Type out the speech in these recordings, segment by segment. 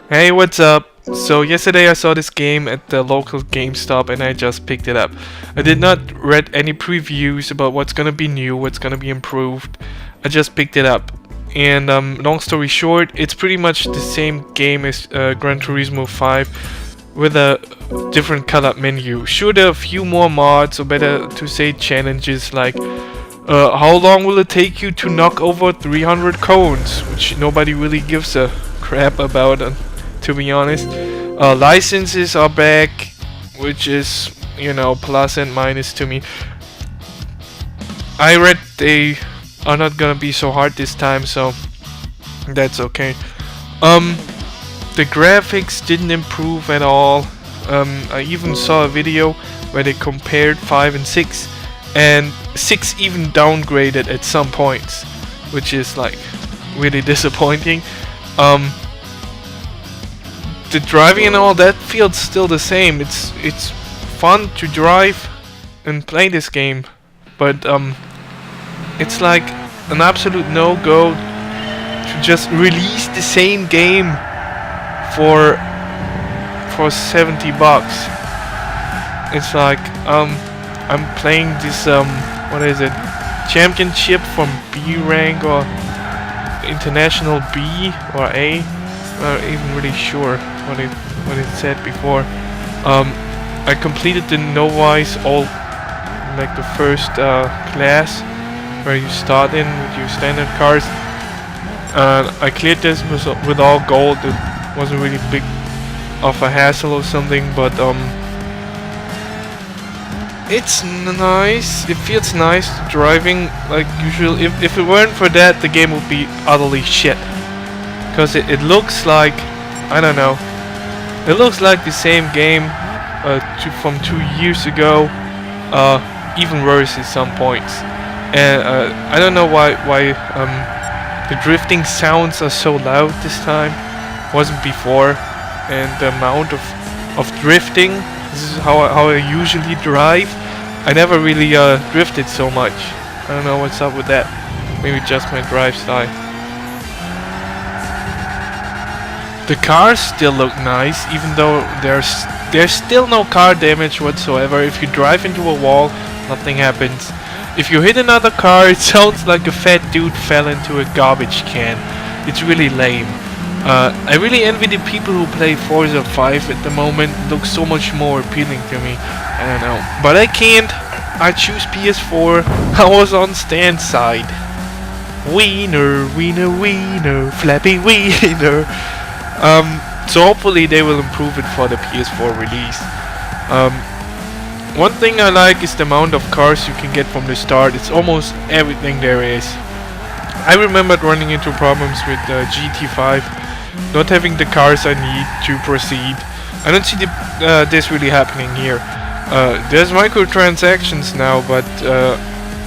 Hey, what's up? So yesterday I saw this game at the local GameStop and I just picked it up. I did not read any previews about what's gonna be new, what's gonna be improved. I just picked it up. And long story short, it's pretty much the same game as Gran Turismo 5 with a different colored menu. Sure, there are a few more mods, or better to say challenges, like how long will it take you to knock over 300 cones, which nobody really gives a crap about, to be honest. Licenses are back, which is, plus and minus to me. I read they are not gonna be so hard this time, so that's okay. The graphics didn't improve at all. I even saw a video where they compared 5 and 6, and 6 even downgraded at some points, which is like really disappointing. The driving and all that feels still the same. It's fun to drive and play this game, but it's like an absolute no-go to just release the same game for $70. It's like I'm playing this what is it? Championship from B rank or international B or A. I'm not even really sure what it said before. I completed the novice, all like the first class where you start in with your standard cars. I cleared this with all gold. It wasn't really big of a hassle or something, but it's nice. It feels nice driving like usual. If it weren't for that, the game would be utterly shit. Because it looks like, I don't know, it looks like the same game from 2 years ago, even worse at some points. And I don't know why the drifting sounds are so loud this time. Wasn't before, and the amount of drifting. This is how I usually drive. I never really drifted so much. I don't know what's up with that. Maybe just my drive style. The cars still look nice, even though there's still no car damage whatsoever. If you drive into a wall, nothing happens. If you hit another car, it sounds like a fat dude fell into a garbage can. It's really lame. I really envy the people who play Forza 5 at the moment. It looks so much more appealing to me. I don't know. But I can't. I choose PS4. I was on Stan's side. Wiener, wiener, wiener, flappy wiener. So hopefully they will improve it for the PS4 release. One thing I like is the amount of cars you can get from the start. It's almost everything there is. I remembered running into problems with GT5, not having the cars I need to proceed. I don't see this really happening here. There's microtransactions now, but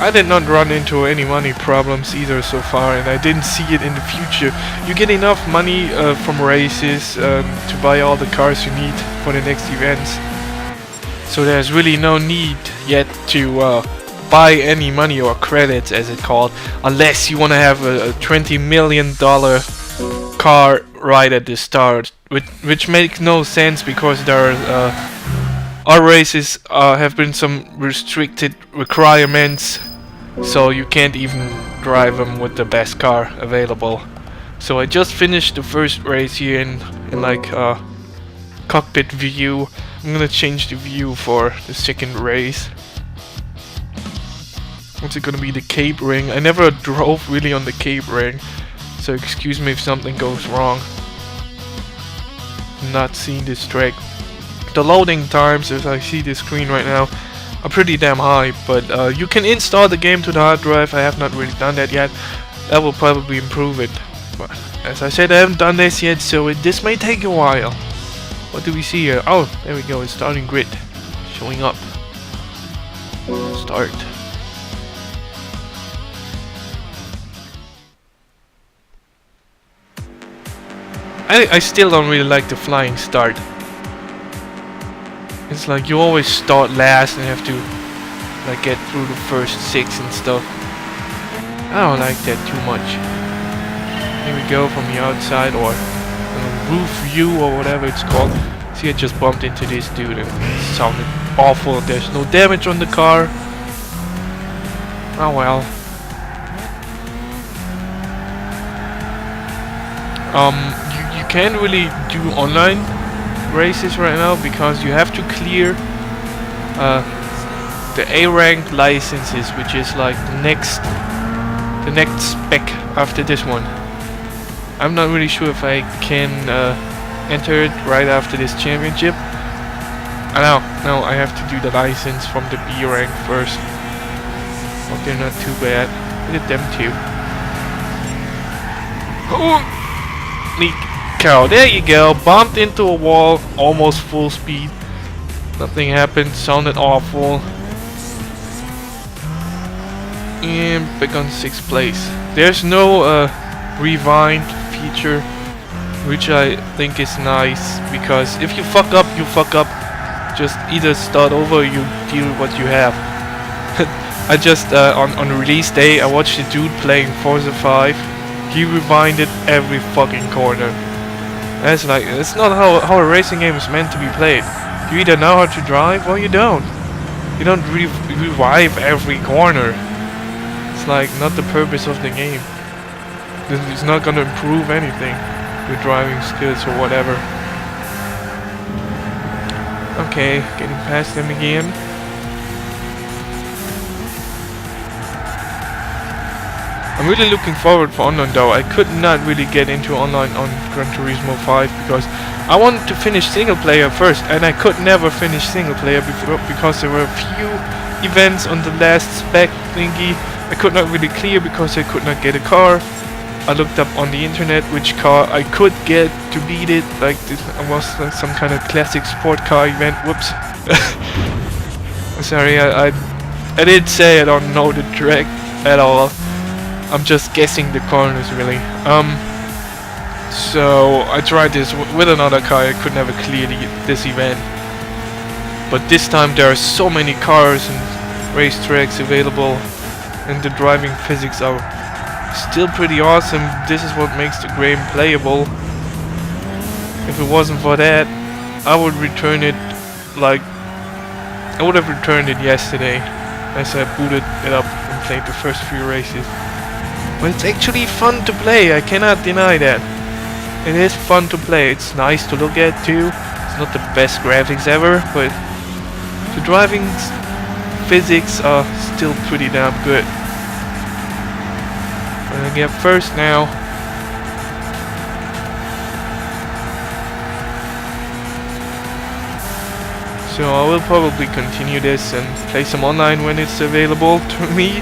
I did not run into any money problems either so far, and I didn't see it in the future. You get enough money from races to buy all the cars you need for the next events. So there's really no need yet to buy any money or credits, as it's called, unless you want to have a $20 million car right at the start, which makes no sense because there are our races have been some restricted requirements, so you can't even drive them with the best car available. So I just finished the first race here in like cockpit view. I'm gonna change the view for the second race. What's it gonna be? The Cape Ring. I never drove really on the Cape Ring, so excuse me if something goes wrong. Not seeing this track. The loading times, as I see the screen right now, are pretty damn high, but you can install the game to the hard drive. I have not really done that yet. That will probably improve it. But as I said, I haven't done this yet, so this may take a while. What do we see here? Oh, there we go. It's starting grid showing up. Start. I still don't really like the flying start. It's like you always start last and have to like get through the first 6 and stuff. I don't like that too much. Here we go from the outside, or roof view or whatever it's called. See, I just bumped into this dude and it sounded awful. There's no damage on the car. Oh well. You can't really do online races right now because you have to clear the A rank licenses, which is like the next spec after this one. I'm not really sure if I can enter it right after this championship. No, I have to do the license from the B rank first. Hope they're not too bad. Look at them too. Oh, neat cow. There you go. Bumped into a wall, almost full speed. Nothing happened. Sounded awful. And back on 6th place. There's no rewind feature, which I think is nice, because if you fuck up, you fuck up. Just either start over or you deal with what you have. I just on release day I watched a dude playing Forza 5. He rewinded every fucking corner. That's like, it's not how a racing game is meant to be played. You either know how to drive or you don't. You don't revive every corner. It's like not the purpose of the game. It's not gonna improve anything, your driving skills or whatever. Okay, getting past them again. I'm really looking forward for online though. I could not really get into online on Gran Turismo 5 because I wanted to finish single player first, and I could never finish single player because there were a few events on the last spec thingy I could not really clear because I could not get a car. I looked up on the internet which car I could get to beat it, like this was like some kind of classic sport car event. Whoops. Sorry, I did say I don't know the track at all. I'm just guessing the corners really. So I tried this with another car. I could never clear this event. But this time there are so many cars and racetracks available, and the driving physics are still pretty awesome. This is what makes the game playable. If it wasn't for that, I would return it like I would have returned it yesterday, as I booted it up and played the first few races. But it's actually fun to play, I cannot deny that. It is fun to play, it's nice to look at too. It's not the best graphics ever, but the driving physics are still pretty damn good. I'm gonna get first now. So I will probably continue this and play some online when it's available to me.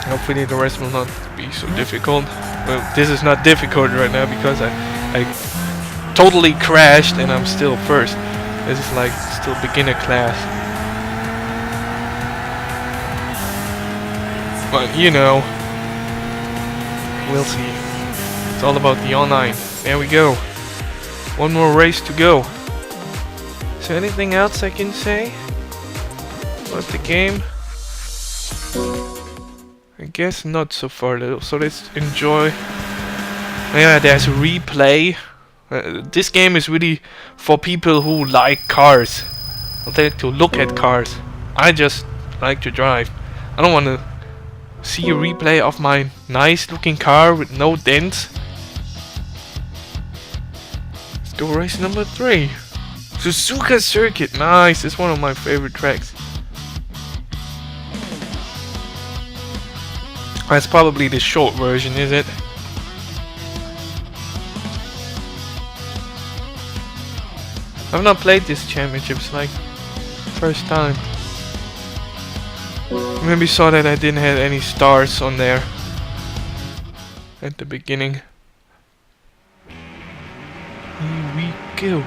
Hopefully the rest will not be so difficult. Well, this is not difficult right now because I totally crashed and I'm still first. This is like still beginner class. But you know, we'll see. It's all about the online. There we go. One more race to go. Is there anything else I can say about the game? I guess not so far though, so let's enjoy. Yeah, there's a replay. This game is really for people who like cars. I like to look at cars. I just like to drive. I don't want to see a replay of my nice looking car with no dents. Let's go race number 3. Suzuka Circuit, nice, it's one of my favorite tracks. That's probably the short version, is it? I've not played this championship, it's like first time. Maybe saw that I didn't have any stars on there at the beginning. Here we go.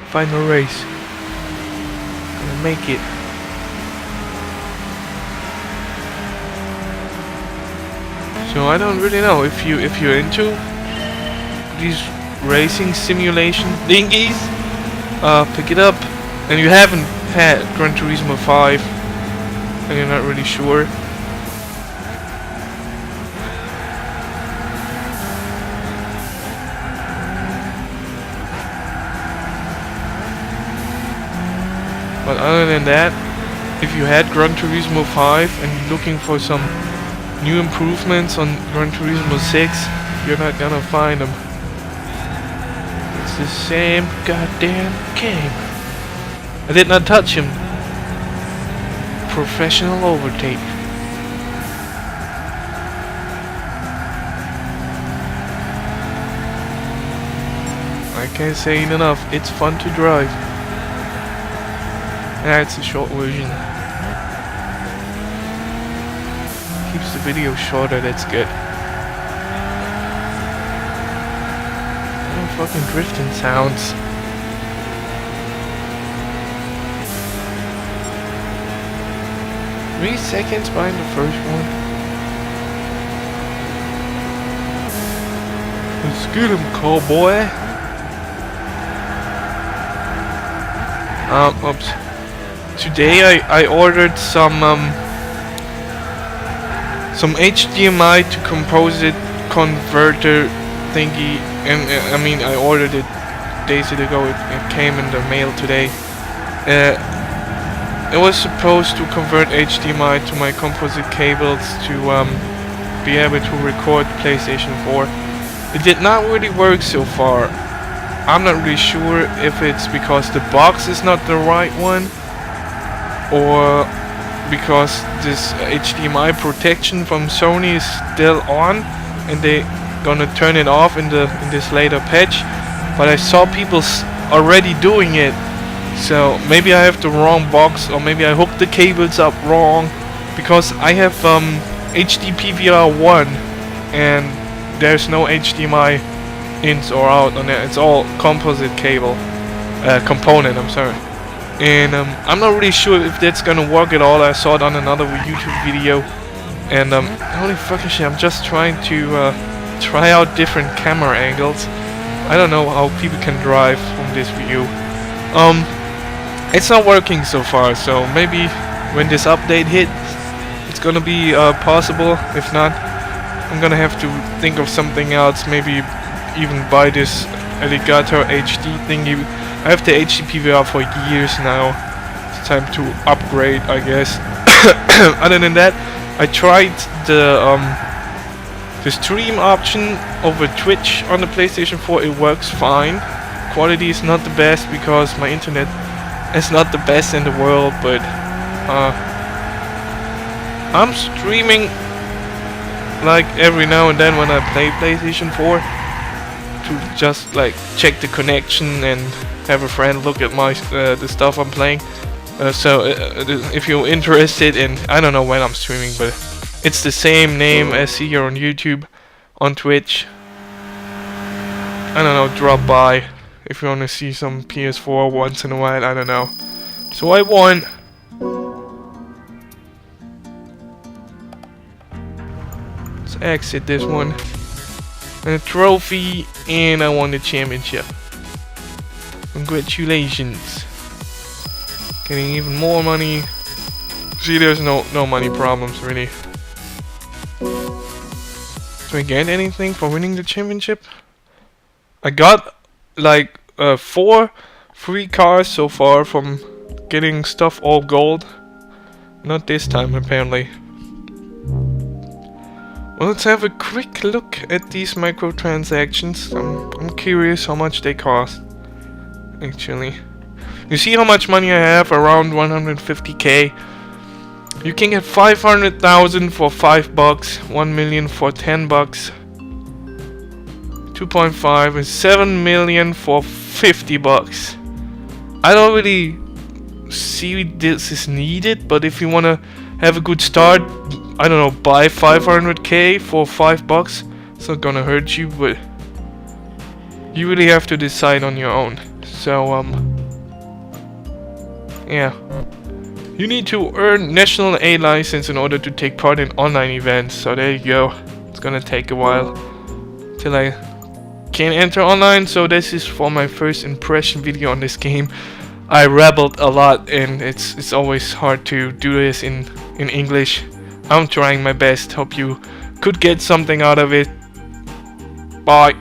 Final race. Gonna make it. So I don't really know if you're into these racing simulation thingies, pick it up. And you haven't had Gran Turismo 5 and you're not really sure. But other than that, if you had Gran Turismo 5 and you're looking for some new improvements on Gran Turismo 6, you're not gonna find them. It's the same goddamn game. I did not touch him. Professional overtake. I can't say it enough, it's fun to drive. That's a short version. Keeps the video shorter, that's good. Oh, fucking drifting sounds. Three seconds behind the first one. Let's get him, cowboy. Oops. Today I ordered some HDMI to composite converter thingy, and I mean I ordered it days ago. It came in the mail today. It was supposed to convert HDMI to my composite cables to be able to record PlayStation 4. It did not really work so far. I'm not really sure if it's because the box is not the right one, or because this HDMI protection from Sony is still on and they gonna turn it off in this later patch. But I saw people already doing it, so maybe I have the wrong box, or maybe I hooked the cables up wrong, because I have HD PVR1 and there's no HDMI ins or out on it. It's all composite cable component, I'm sorry. And I'm not really sure if that's gonna work at all. I saw it on another YouTube video, and holy fucking shit, I'm just trying to try out different camera angles. I don't know how people can drive from this view. It's not working so far, so maybe when this update hits, it's gonna be possible. If not, I'm gonna have to think of something else, maybe even buy this Alligator HD thingy. I have the HD PVR for years now. It's time to upgrade, I guess. Other than that, I tried the stream option over Twitch on the PlayStation 4. It works fine. Quality is not the best because my internet is not the best in the world, but I'm streaming like every now and then when I play PlayStation 4 to just like check the connection and have a friend look at my the stuff I'm playing. So if you're interested in, I don't know when I'm streaming, but it's the same name as here on YouTube, on Twitch. I don't know, drop by if you want to see some PS4 once in a while, I don't know. So I won. Let's exit this one. And a trophy, and I won the championship. Congratulations. Getting even more money. See, there's no money problems really. Do I get anything for winning the championship? I got like 4 free cars so far from getting stuff all gold. Not this time apparently. Well, let's have a quick look at these microtransactions. I'm curious how much they cost. Actually, you see how much money I have? Around 150k. You can get 500,000 for $5, 1 million for $10, 2.5 and 7 million for $50. I don't really see this is needed, but if you wanna have a good start, I don't know, buy 500k for $5. It's not gonna hurt you, but you really have to decide on your own. So yeah, you need to earn National A license in order to take part in online events. So there you go. It's gonna take a while till I can enter online. So this is for my first impression video on this game. I rabbled a lot, and it's always hard to do this in English. I'm trying my best. Hope you could get something out of it. Bye.